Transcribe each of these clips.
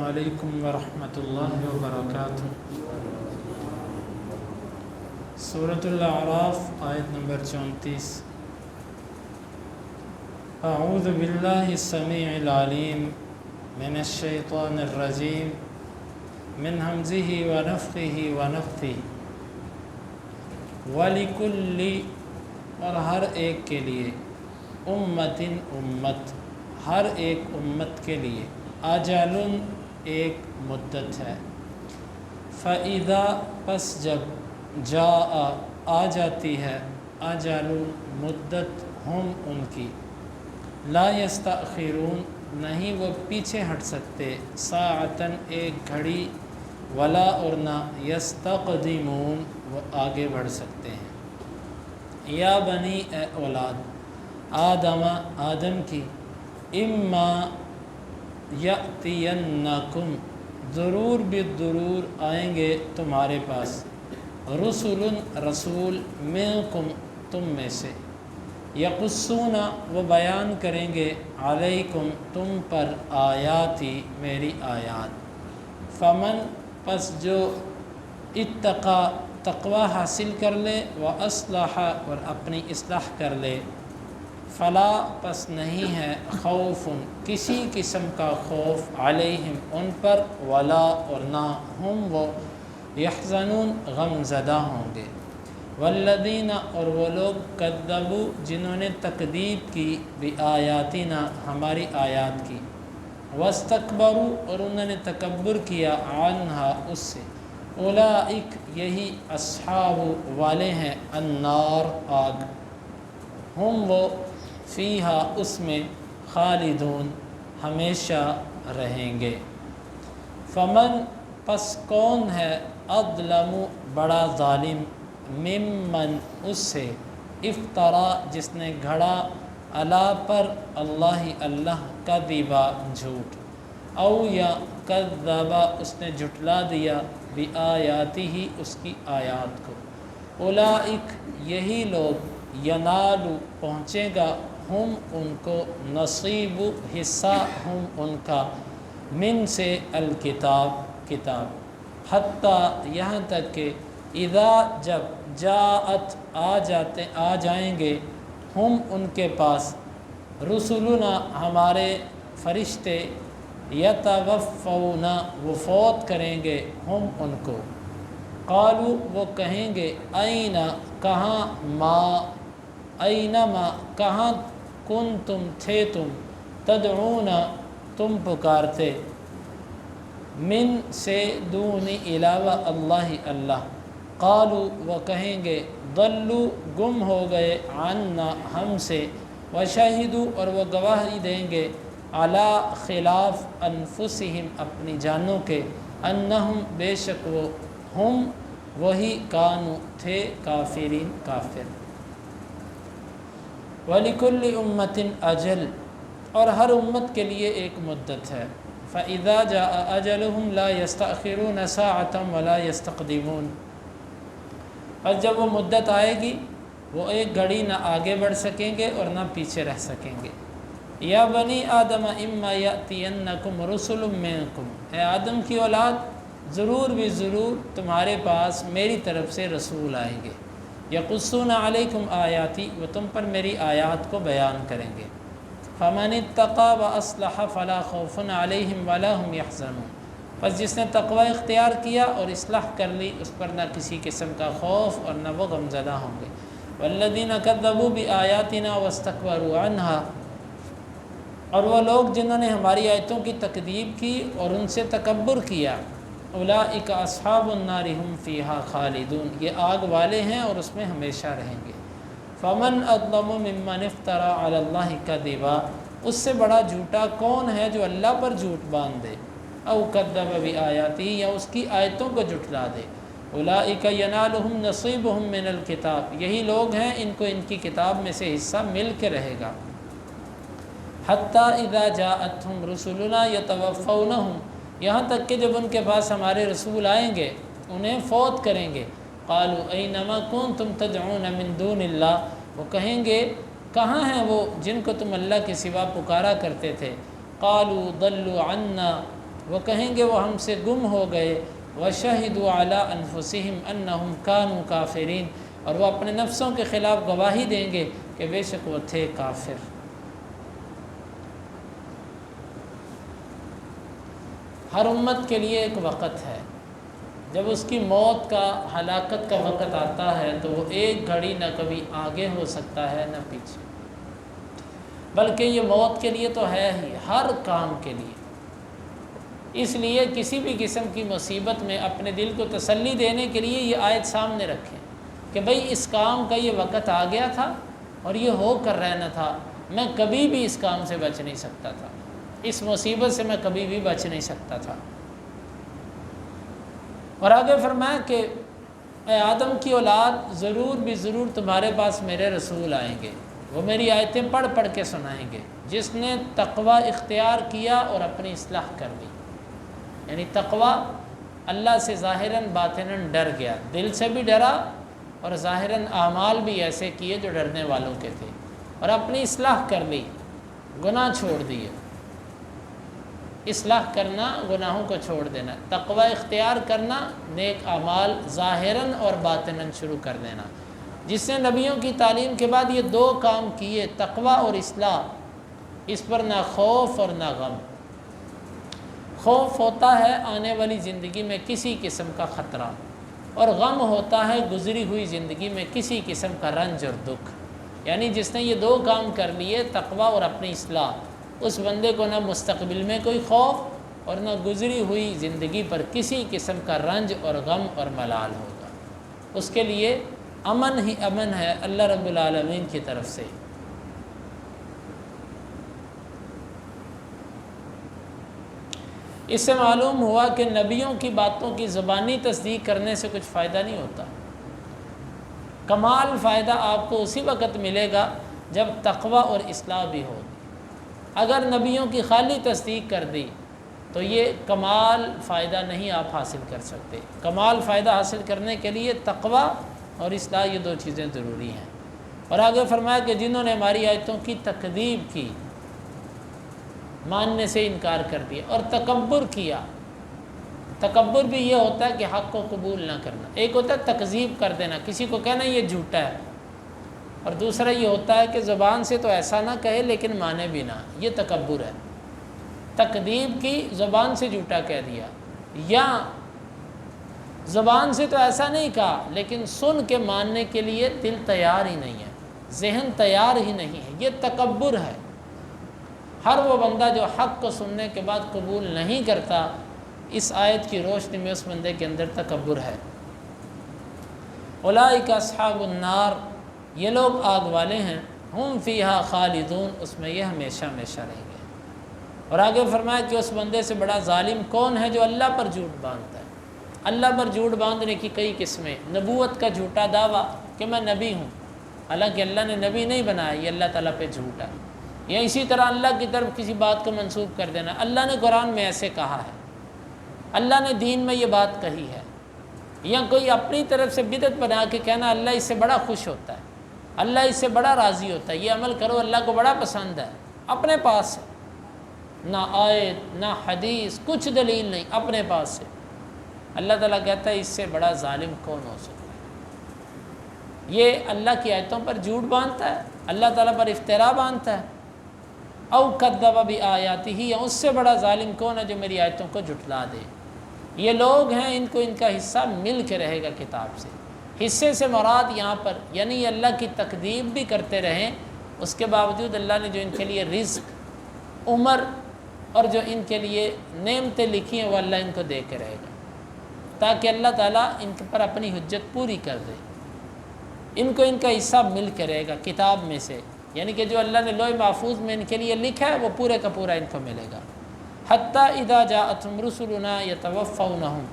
علیکم ورحمۃ اللہ وبرکاتہ۔ سورۃ الاعراف آیت نمبر 34۔ اعوذ باللہ السمیع العلیم من الشیطان الرجیم من ہمزہ ونفخہ ونفثہ۔ وَلِكُلِّ، اور ہر ایک کے لیے، امت، ہر ایک امت کے لیے، اجل، ایک مدت ہے۔ فَإِذَا، پس جب، جاء، آ جاتی ہے، اجل، مدت، ہم، ان کی، لا یستأخرون، نہیں وہ پیچھے ہٹ سکتے، ساعتاً، ایک گھڑی، ولا، اور نہ، یستقدمون، وہ آگے بڑھ سکتے ہیں۔ یا بنی، اے اولاد، آدم کی، اما یأتینکم، ضرور بالضرور آئیں گے تمہارے پاس، رسول منکم، تم میں سے، یقصون، وہ بیان کریں گے، علیکم، تم پر، آیاتی، میری آیات، فمن، پس جو، اتقا، تقوی حاصل کر لے، واصلح، اور اپنی اصلاح کر لے، فلا، پس نہیں ہے، خوف، کسی قسم کا خوف، علیہم، ان پر، ولا، اور نہ، ہم وہ، یحزنون، غم زدہ ہوں گے، والذین، اور وہ لوگ، کذبوا، جنہوں نے تکذیب کی، بآیاتنا، ہماری آیات کی، واستکبروا، اور انہوں نے تکبر کیا، عنہا، اس سے، اولئک، یہی، اصحاب، والے ہیں، النار، آگ، ہم وہ، فیہا، اس میں، خالدون، ہمیشہ رہیں گے۔ فمن، پس کون ہے، اظلم، بڑا ظالم، ممن، اس سے، افترا، جس نے گھڑا، علی، پر، اللہ، کذبا، جھوٹ، او، یا، کذبا، اس نے جھٹلا دیا، بآیاتہ، اس کی آیات کو، اولئک، یہی لوگ، ینالو، پہنچے گا، ہم، ان کو، نصیب، حصہ، ہم، ان کا، من، سے، الکتاب، کتاب، حتیٰ، یہاں تک کہ، اذا، جب، جاءت، آ جائیں گے، ہم، ان کے پاس، رسولنا، ہمارے فرشتے، یتوفون، وہ فوت کریں گے، ہم، ان کو، قالوا، وہ کہیں گے، این، کہاں، اینما، کہاں، کنتم، تھے تم، تدعون، تم پکارتے، من، سے، دون، علاوہ، اللہ، قالوا، وہ کہیں گے، ضلوا، گم ہو گئے، عنا، ہم سے، وشہدوا، اور وہ گواہی دیں گے، علی، خلاف، انفسہم، اپنی جانوں کے، انہم، بے شک وہ، ہم، وہی، کانوا، تھے، کافرین، کافر۔ وَلِكُلِّ أُمَّةٍ أَجَلٌ، اور ہر امت کے لیے ایک مدت ہے، فَإِذَا جَاءَ أَجَلُهُمْ لَا يَسْتَأْخِرُونَ سَاعَةً وَلَا يَسْتَقْدِمُونَ، اور جب وہ مدت آئے گی، وہ ایک گھڑی نہ آگے بڑھ سکیں گے اور نہ پیچھے رہ سکیں گے۔ یا بنی آدم اما یأتینکم رسل منکم، اے آدم کی اولاد، ضرور بھی ضرور تمہارے پاس میری طرف سے رسول آئیں گے، یقصون علیکم آیاتی، وہ تم پر میری آیات کو بیان کریں گے، فمن اتقی واصلح فلا خوف علیہم ولا هم یحزنون، پس جس نے تقوی اختیار کیا اور اصلاح کر لی، اس پر نہ کسی قسم کا خوف اور نہ وہ غمزدہ ہوں گے، والذین کذبوا بآیاتنا واستکبروا عنہا، اور وہ لوگ جنہوں نے ہماری آیتوں کی تکذیب کی اور ان سے تکبر کیا، اولئک اصحاب النار هم فیہا خالدون، یہ آگ والے ہیں اور اس میں ہمیشہ رہیں گے۔ فمن اظلم ممن افترى علی اللہ کذبا، اس سے بڑا جھوٹا کون ہے جو اللہ پر جھوٹ باندھ دے، او کذب بآیاتہ، یا اس کی آیتوں کو جھٹلا دے، اولئک ینالہم نصیبہم من الکتاب، یہی لوگ ہیں ان کو ان کی کتاب میں سے حصہ مل کے رہے گا، حتیٰ اذا جاءتہم رسلنا یتوفونہم، یہاں تک کہ جب ان کے پاس ہمارے رسول آئیں گے، انہیں فوت کریں گے، قالوا اینما کنتم تدعون من دون اللہ، وہ کہیں گے، کہاں ہیں وہ جن کو تم اللہ کے سوا پکارا کرتے تھے، قالوا ضلوا عنا، وہ کہیں گے وہ ہم سے گم ہو گئے، وَشَهِدُوا عَلَىٰ أَنفُسِهِمْ أَنَّهُمْ كَانُوا كَافِرِينَ، اور وہ اپنے نفسوں کے خلاف گواہی دیں گے کہ بے شک وہ تھے کافر۔ ہر امت کے لیے ایک وقت ہے، جب اس کی موت کا، ہلاکت کا وقت آتا ہے تو وہ ایک گھڑی نہ کبھی آگے ہو سکتا ہے نہ پیچھے، بلکہ یہ موت کے لیے تو ہے ہی، ہر کام کے لیے۔ اس لیے کسی بھی قسم کی مصیبت میں اپنے دل کو تسلی دینے کے لیے یہ آیت سامنے رکھیں کہ بھئی اس کام کا یہ وقت آ گیا تھا اور یہ ہو کر رہنا تھا، میں کبھی بھی اس کام سے بچ نہیں سکتا تھا، اس مصیبت سے میں کبھی بھی بچ نہیں سکتا تھا۔ اور آگے فرمایا کہ اے آدم کی اولاد، ضرور بھی ضرور تمہارے پاس میرے رسول آئیں گے، وہ میری آیتیں پڑھ پڑھ کے سنائیں گے، جس نے تقوی اختیار کیا اور اپنی اصلاح کر لی۔ یعنی تقوی، اللہ سے ظاہراً باطناً ڈر گیا، دل سے بھی ڈرا اور ظاہراً اعمال بھی ایسے کیے جو ڈرنے والوں کے تھے، اور اپنی اصلاح کر لی، گناہ چھوڑ دیے۔ اصلاح کرنا، گناہوں کو چھوڑ دینا، تقوی اختیار کرنا، نیک اعمال ظاہراً اور باطناً شروع کر دینا۔ جس نے نبیوں کی تعلیم کے بعد یہ دو کام کیے، تقوی اور اصلاح، اس پر نہ خوف اور نہ غم۔ خوف ہوتا ہے آنے والی زندگی میں کسی قسم کا خطرہ، اور غم ہوتا ہے گزری ہوئی زندگی میں کسی قسم کا رنج اور دکھ۔ یعنی جس نے یہ دو کام کر لیے، تقوی اور اپنی اصلاح، اس بندے کو نہ مستقبل میں کوئی خوف اور نہ گزری ہوئی زندگی پر کسی قسم کا رنج اور غم اور ملال ہوگا۔ اس کے لیے امن ہی امن ہے اللہ رب العالمین کی طرف سے۔ اس سے معلوم ہوا کہ نبیوں کی باتوں کی زبانی تصدیق کرنے سے کچھ فائدہ نہیں ہوتا۔ کمال فائدہ آپ کو اسی وقت ملے گا جب تقوی اور اصلاح بھی ہو۔ اگر نبیوں کی خالی تصدیق کر دی تو یہ کمال فائدہ نہیں آپ حاصل کر سکتے۔ کمال فائدہ حاصل کرنے کے لیے تقوی اور اصلاح، یہ دو چیزیں ضروری ہیں۔ اور آگے فرمایا کہ جنہوں نے ہماری آیتوں کی تکذیب کی، ماننے سے انکار کر دیا اور تکبر کیا۔ تکبر بھی یہ ہوتا ہے کہ حق کو قبول نہ کرنا، ایک ہوتا ہے تکذیب کر دینا، کسی کو کہنا یہ جھوٹا ہے، اور دوسرا یہ ہوتا ہے کہ زبان سے تو ایسا نہ کہے لیکن مانے بھی نہ، یہ تکبر ہے۔ تکذیب کی، زبان سے جھوٹا کہہ دیا، یا زبان سے تو ایسا نہیں کہا لیکن سن کے ماننے کے لیے دل تیار ہی نہیں ہے، ذہن تیار ہی نہیں ہے، یہ تکبر ہے۔ ہر وہ بندہ جو حق کو سننے کے بعد قبول نہیں کرتا، اس آیت کی روشنی میں اس بندے کے اندر تکبر ہے۔ اولئک اصحاب النار، یہ لوگ آگ والے ہیں، ہم فیہا خالدون، اس میں یہ ہمیشہ ہمیشہ رہیں گے۔ اور آگے فرمایا کہ اس بندے سے بڑا ظالم کون ہے جو اللہ پر جھوٹ باندھتا ہے۔ اللہ پر جھوٹ باندھنے کی کئی قسمیں، نبوت کا جھوٹا دعویٰ کہ میں نبی ہوں، حالانکہ اللہ نے نبی نہیں بنایا، یہ اللہ تعالیٰ پہ جھوٹ ہے۔ یا اسی طرح اللہ کی طرف کسی بات کو منسوب کر دینا، اللہ نے قرآن میں ایسے کہا ہے، اللہ نے دین میں یہ بات کہی ہے۔ یا کوئی اپنی طرف سے بدعت بنا کے کہنا اللہ اس سے بڑا خوش ہوتا ہے، اللہ اس سے بڑا راضی ہوتا ہے، یہ عمل کرو اللہ کو بڑا پسند ہے، اپنے پاس سے نہ آیت نہ حدیث، کچھ دلیل نہیں، اپنے پاس سے۔ اللہ تعالیٰ کہتا ہے اس سے بڑا ظالم کون ہو سکتا ہے؟ یہ اللہ کی آیتوں پر جھوٹ باندھتا ہے، اللہ تعالیٰ پر افترا باندھتا ہے۔ او کذب بآیاتہ، یا اس سے بڑا ظالم کون ہے جو میری آیتوں کو جھٹلا دے۔ یہ لوگ ہیں، ان کو ان کا حصہ مل کے رہے گا کتاب سے۔ حصے سے مراد یہاں پر یعنی یہ اللہ کی تکذیب بھی کرتے رہیں، اس کے باوجود اللہ نے جو ان کے لیے رزق، عمر اور جو ان کے لیے نعمتیں لکھی ہیں وہ اللہ ان کو دے کے رہے گا، تاکہ اللہ تعالیٰ ان پر اپنی حجت پوری کر دے۔ ان کو ان کا حصہ مل کے رہے گا کتاب میں سے، یعنی کہ جو اللہ نے لوح محفوظ میں ان کے لیے لکھا ہے وہ پورے کا پورا ان کو ملے گا۔ حتیٰ اذا جاءتہم رسلنا یتوفونہم،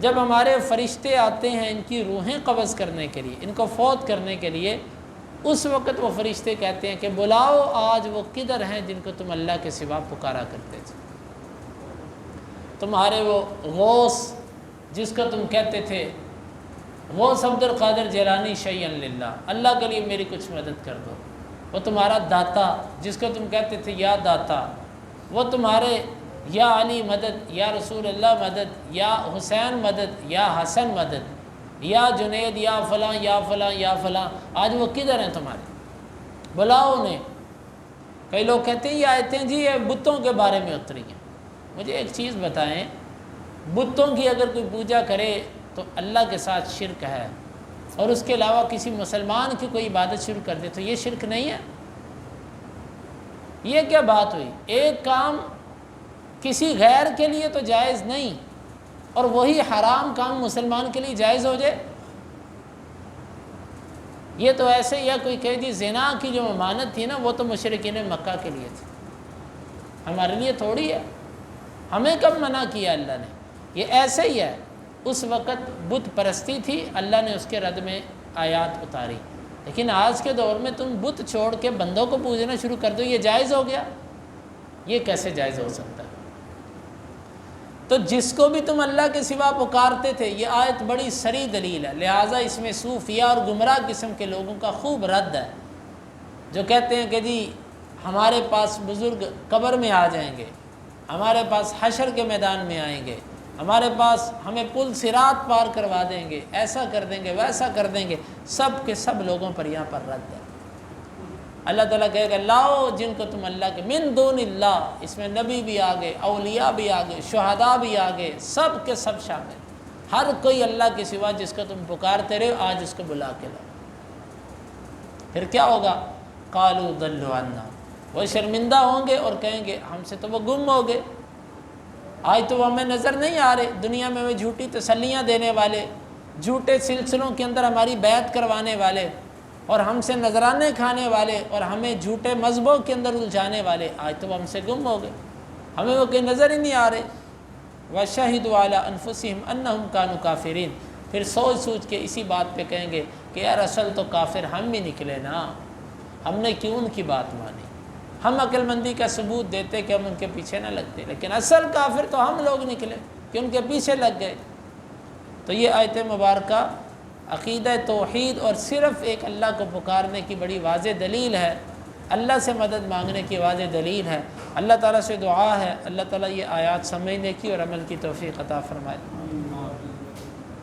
جب ہمارے فرشتے آتے ہیں ان کی روحیں قبض کرنے کے لیے، ان کو فوت کرنے کے لیے، اس وقت وہ فرشتے کہتے ہیں کہ بلاؤ آج وہ کدھر ہیں جن کو تم اللہ کے سوا پکارا کرتے تھے، تمہارے وہ غوث جس کو تم کہتے تھے غوث عبد القادر جیلانی شیئا للہ، اللہ کے لیے میری کچھ مدد کر دو، وہ تمہارا داتا جس کو تم کہتے تھے یا داتا، وہ تمہارے یا علی مدد، یا رسول اللہ مدد، یا حسین مدد، یا حسن مدد، یا جنید، یا فلاں یا فلاں یا فلاں، آج وہ کدھر ہیں تمہارے؟ بلاؤ انہیں۔ کئی لوگ کہتے ہیں یہ آیتیں جی یہ بتوں کے بارے میں اتری ہیں۔ مجھے ایک چیز بتائیں، بتوں کی اگر کوئی پوجا کرے تو اللہ کے ساتھ شرک ہے، اور اس کے علاوہ کسی مسلمان کی کوئی عبادت شروع کر دے تو یہ شرک نہیں ہے؟ یہ کیا بات ہوئی؟ ایک کام کسی غیر کے لیے تو جائز نہیں، اور وہی حرام کام مسلمان کے لیے جائز ہو جائے؟ یہ تو ایسے ہی ہے کوئی کہے جی زنا کی جو ممانعت تھی نا وہ تو مشرکین مکہ کے لیے تھی، ہمارے لیے تھوڑی ہے، ہمیں کب منع کیا اللہ نے؟ یہ ایسے ہی ہے، اس وقت بت پرستی تھی، اللہ نے اس کے رد میں آیات اتاری، لیکن آج کے دور میں تم بت چھوڑ کے بندوں کو پوجنا شروع کر دو، یہ جائز ہو گیا؟ یہ کیسے جائز ہو سکتا ہے؟ تو جس کو بھی تم اللہ کے سوا پکارتے تھے، یہ آیت بڑی صریح دلیل ہے، لہٰذا اس میں صوفیہ اور گمراہ قسم کے لوگوں کا خوب رد ہے، جو کہتے ہیں کہ جی ہمارے پاس بزرگ قبر میں آ جائیں گے، ہمارے پاس حشر کے میدان میں آئیں گے، ہمارے پاس ہمیں پل صراط پار کروا دیں گے، ایسا کر دیں گے، ویسا کر دیں گے، سب کے سب لوگوں پر یہاں پر رد ہے۔ اللہ تعالیٰ کہے گا لاؤ جن کو تم اللہ کے من دون اللہ، اس میں نبی بھی آگے، اولیاء بھی آگے، شہداء بھی آگے، سب کے سب شامل، ہر کوئی اللہ کے سوا جس کو تم پکارتے رہے آج اس کو بلا کے لاؤ۔ پھر کیا ہوگا؟ قالوا ضلوا عنا، وہ شرمندہ ہوں گے اور کہیں گے ہم سے تو وہ گم ہو گئے، آج تو وہ ہمیں نظر نہیں آ رہے، دنیا میں ہمیں جھوٹی تسلیاں دینے والے، جھوٹے سلسلوں کے اندر ہماری بیعت کروانے والے، اور ہم سے نذرانے کھانے والے، اور ہمیں جھوٹے مذہبوں کے اندر الجھانے والے، آج تو وہ ہم سے گم ہو گئے، ہمیں وہ کہیں نظر ہی نہیں آ رہے۔ وَشَهِدُوا عَلَىٰ أَنفُسِهِمْ أَنَّهُمْ كَانُوا كَافِرِينَ، پھر سوچ سوچ کے اسی بات پہ کہیں گے کہ یار اصل تو کافر ہم بھی نکلے نا، ہم نے کیوں ان کی بات مانی؟ ہم عقل مندی کا ثبوت دیتے کہ ہم ان کے پیچھے نہ لگتے، لیکن اصل کافر تو ہم لوگ نکلے کہ ان کے پیچھے لگ گئے۔ تو یہ آیت مبارکہ عقیدہ توحید اور صرف ایک اللہ کو پکارنے کی بڑی واضح دلیل ہے، اللہ سے مدد مانگنے کی واضح دلیل ہے۔ اللہ تعالیٰ سے دعا ہے اللہ تعالیٰ یہ آیات سمجھنے کی اور عمل کی توفیق عطا فرمائے۔